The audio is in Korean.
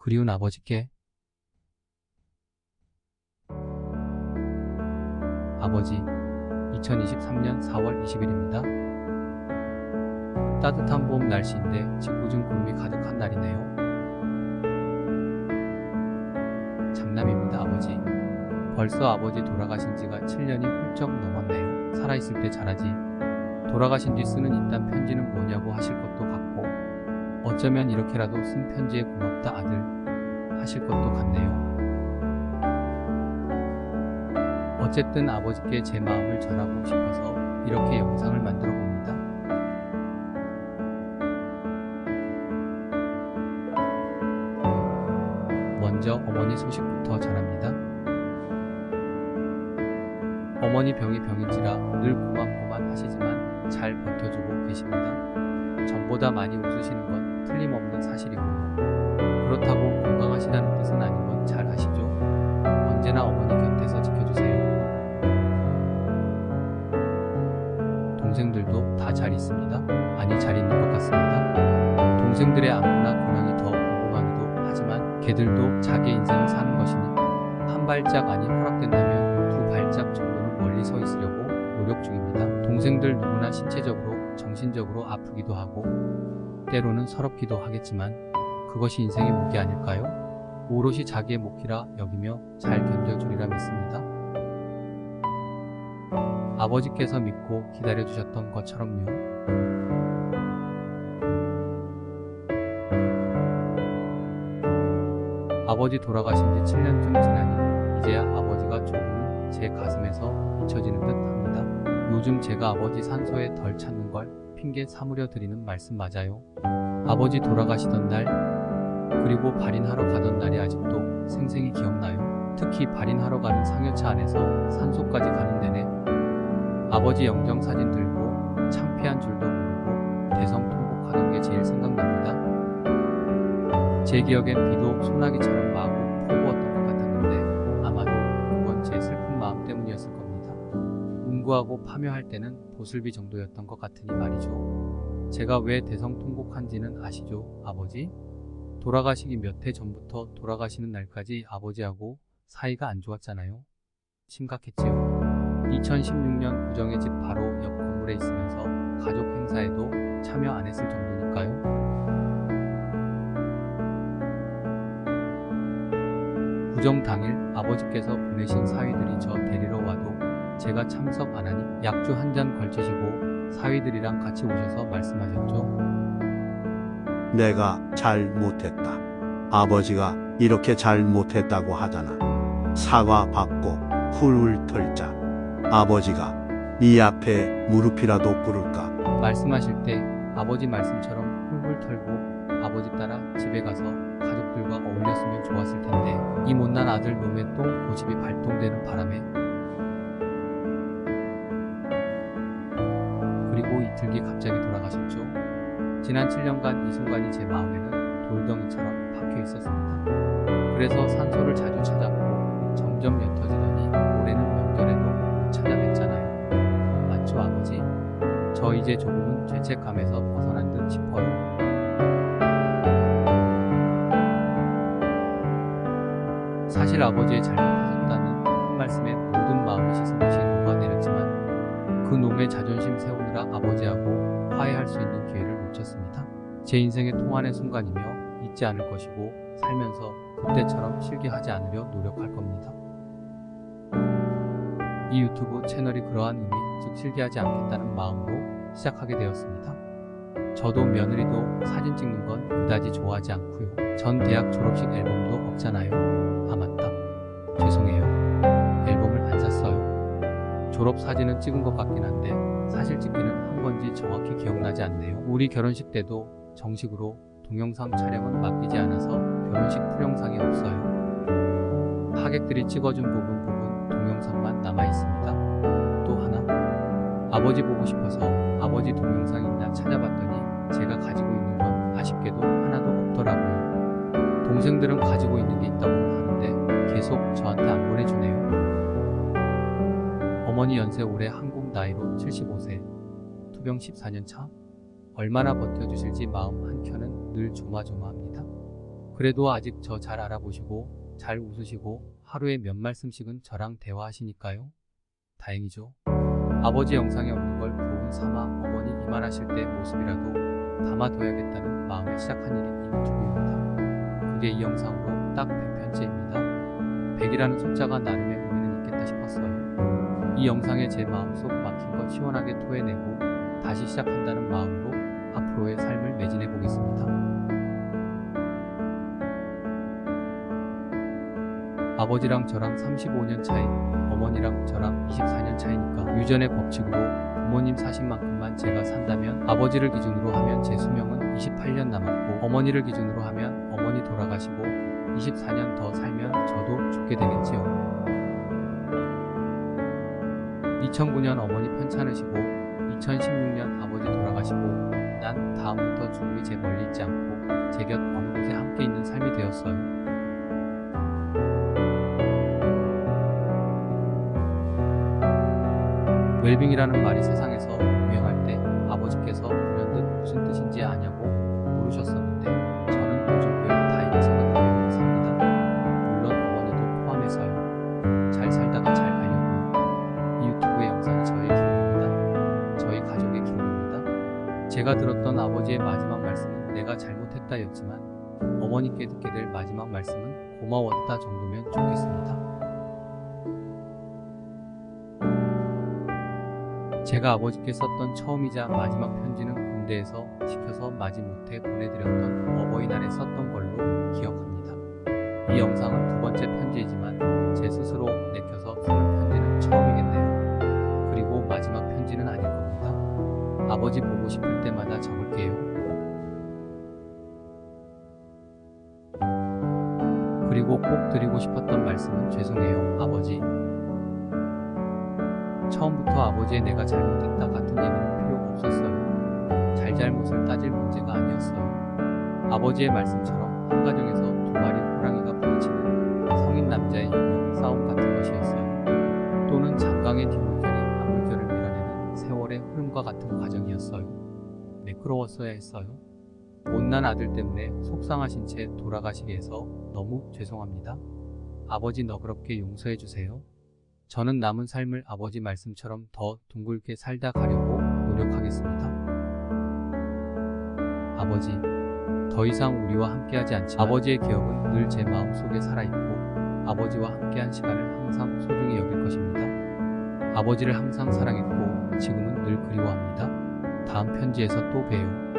그리운 아버지께. 아버지, 2023년 4월 20일입니다. 따뜻한 봄 날씨인데 짓궂은 구름이 가득한 날이네요. 장남입니다, 아버지. 벌써 아버지 돌아가신 지가 7년이 훌쩍 넘었네요. 살아있을 때 잘하지. 돌아가신 뒤 쓰는 이딴 편지는 뭐냐고 하실 것도 같고, 어쩌면 이렇게라도 쓴 편지에 고맙다 아들 하실 것도 같네요. 어쨌든 아버지께 제 마음을 전하고 싶어서 이렇게 영상을 만들어 봅니다. 먼저 어머니 소식부터 전합니다. 어머니 병이 병인지라 늘 고만고만 하시지만 잘 버텨주고 계십니다. 전보다 많이 웃으시는 건 틀림없는 사실이고요. 그렇다고 건강하시다는 뜻은 아닌 건 잘 아시죠? 언제나 어머니 곁에서 지켜주세요. 동생들도 다 잘 있습니다. 아니, 잘 있는 것 같습니다. 동생들의 안부나 근황이 더 궁금하기도 하지만 걔들도 자기 인생을 사는 것이니 한 발짝 아니 허락된다면 두 발짝 정도는 멀리 서 있으려고 노력 중입니다. 동생들 누구나 신체적으로 정신적으로 아프기도 하고 때로는 서럽기도 하겠지만 그것이 인생의 몫이 아닐까요? 오롯이 자기의 몫이라 여기며 잘 견뎌주리라 믿습니다. 아버지께서 믿고 기다려주셨던 것처럼요. 아버지 돌아가신 지 7년쯤 지나니 이제야 아버지가 조금은 제 가슴에서 잊혀지는 듯 합니다. 요즘 제가 아버지 산소에 덜 찾는 걸 핑계 삼으려 드리는 말씀 맞아요. 아버지 돌아가시던 날 그리고 발인하러 가던 날이 아직도 생생히 기억나요. 특히 발인하러 가는 상여차 안에서 산소까지 가는 내내 아버지 영정사진 들고 창피한 줄도 모르고 대성통곡하는 게 제일 생각납니다. 제 기억엔 비도 소나기처럼 마구 퍼부었던 것 같았는데 아마도 그건 제 슬픈 마음 때문이었을 겁니다. 운구하고 파묘할 때는 보슬비 정도였던 것 같으니 말이죠. 제가 왜 대성통곡한지는 아시죠, 아버지? 돌아가시기 몇 해 전부터 돌아가시는 날까지 아버지하고 사이가 안 좋았잖아요. 심각했지요. 2016년 구정의 집 바로 옆 건물에 있으면서 가족 행사에도 참여 안 했을 정도니까요. 구정 당일 아버지께서 보내신 사위들이 저 데리러 와도 제가 참석 안 하니 약주 한 잔 걸치시고 사위들이랑 같이 오셔서 말씀하셨죠. 내가 잘 못했다. 아버지가 이렇게 잘 못했다고 하잖아. 사과 받고 훌훌 털자. 아버지가 네 앞에 무릎이라도 꿇을까. 말씀하실 때 아버지 말씀처럼 훌훌 털고 아버지 따라 집에 가서 가족들과 어울렸으면 좋았을 텐데 이 못난 아들 놈의 또 고집이 발동되는 바람에 그리고 이틀 뒤 갑자기 돌아가셨죠. 지난 7년간 이 순간이 제 마음에는 돌덩이처럼 박혀 있었습니다. 그래서 산소를 자주 찾았고 점점 옅어지더니 올해는 명절에도 못 찾아뵀잖아요. 맞죠, 아버지? 저 이제 조금은 죄책감에서 벗어난 듯 싶어요. 사실 아버지의 잘못하셨다는 한 말씀에 모든 마음이 씻은듯이 녹아내렸지만 그 놈의 자존심 세우느라 아버지하고 화해할 수 있는 기회를 놓쳤습니다. 제 인생의 통한의 순간이며 잊지 않을 것이고 살면서 그때처럼 실기하지 않으려 노력할 겁니다. 이 유튜브 채널이 그러한 의미, 즉 실기하지 않겠다는 마음으로 시작하게 되었습니다. 저도 며느리도 사진 찍는 건 그다지 좋아하지 않고요. 전 대학 졸업식 앨범도 없잖아요. 아 맞다. 죄송해요. 앨범을 안 샀어요. 졸업 사진은 찍은 것 같긴 한데 사실 찍기는 한 건지 정확히 기억나지 않네요. 우리 결혼식 때도 정식으로 동영상 촬영은 맡기지 않아서 결혼식 풀영상이 없어요. 하객들이 찍어준 부분 동영상만 남아있습니다. 또 하나, 아버지 보고 싶어서 아버지 동영상 있나 찾아봤더니 제가 가지고 있는 건 아쉽게도 하나도 없더라고요. 동생들은 가지고 있는 게 있다고 하는데 계속 저한테 안 보내주네요. 어머니 연세 올해 한국 나이로 75세, 투병 14년 차. 얼마나 버텨주실지 마음 한켠은 늘 조마조마합니다. 그래도 아직 저 잘 알아보시고 잘 웃으시고 하루에 몇 말씀씩은 저랑 대화하시니까요. 다행이죠. 아버지 영상에 없는 걸 교훈 삼아 어머니 이 말하실 때 모습이라도 담아둬야겠다는 마음에 시작한 일이 이 유튜브입니다. 그게 이 영상으로 딱 100편째입니다. 100이라는 숫자가 나름의 의미는 있겠다 싶었어요. 이 영상에 제 마음속 막힌 것 시원하게 토해내고 다시 시작한다는 마음으로 앞으로의 삶을 매진해 보겠습니다. 아버지랑 저랑 35년 차이, 어머니랑 저랑 24년 차이니까 유전의 법칙으로 부모님 사신 만큼만 제가 산다면 아버지를 기준으로 하면 제 수명은 28년 남았고 어머니를 기준으로 하면 어머니 돌아가시고 24년 더 살면 저도 죽게 되겠지요. 2009년 어머니 편찮으시고 2016년 아버지 돌아가시고 난 다음부터 죽음이 제 멀리 있지 않고 제 곁 어느 곳에 함께 있는 삶이 되었어요. 웰빙이라는 말이 세상에서 유행할 때 아버지께서 불현듯 무슨 뜻인지 아냐고 물으셨었는데 저는 요즘 왜 다행히 생각하며 삽니다. 물론 어머니도 포함해서요. 잘 살다가 잘 가려고요. 이 유튜브의 영상이 저의 기록입니다. 저희 가족의 기록입니다. 제가 들었던 아버지의 마지막 말씀은 내가 잘못했다 였지만 어머니께 듣게 될 마지막 말씀은 고마웠다 정도면 좋겠습니다. 제가 아버지께 썼던 처음이자 마지막 편지는 군대에서 시켜서 마지못해 보내드렸던 어버이날에 썼던 걸로 기억합니다. 이 영상은 두 번째 편지이지만 제 스스로 내켜서 쓰는 편지는 처음이겠네요. 그리고 마지막 편지는 아닐 겁니다. 아버지 보고 싶을 때마다 적을게요. 그리고 꼭 드리고 싶었던 말씀은 죄송해요, 아버지. 처음부터 아버지의 내가 잘못했다 같은 얘기는 필요가 없었어요. 잘잘못을 따질 문제가 아니었어요. 아버지의 말씀처럼 한 가정에서 두 마리 호랑이가 부딪히는 성인 남자의 유명 싸움 같은 것이었어요. 또는 장강의 뒷물결이 앞물결을 밀어내는 세월의 흐름과 같은 과정이었어요. 매끄러웠어야 했어요. 못난 아들 때문에 속상하신 채 돌아가시게 해서 너무 죄송합니다. 아버지 너그럽게 용서해 주세요. 저는 남은 삶을 아버지 말씀처럼 더 둥글게 살다 가려고 노력하겠습니다. 아버지, 더 이상 우리와 함께하지 않지만 아버지의 기억은 늘 제 마음속에 살아있고 아버지와 함께한 시간을 항상 소중히 여길 것입니다. 아버지를 항상 사랑했고 지금은 늘 그리워합니다. 다음 편지에서 또 봬요.